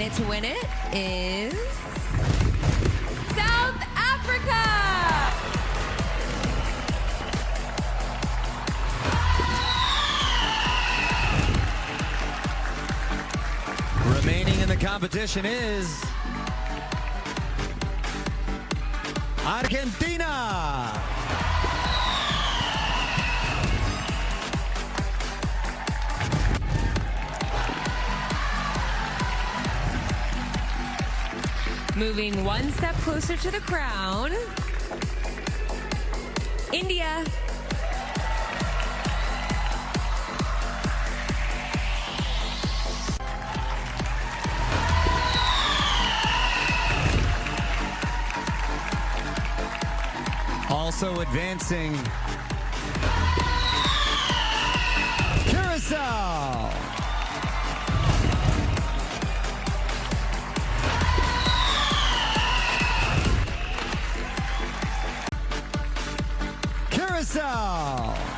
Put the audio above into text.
it to win it is South Africa. Remaining in the competition is Argentina. Moving one step closer to the crown, India. Also advancing, Curacao. Curacao.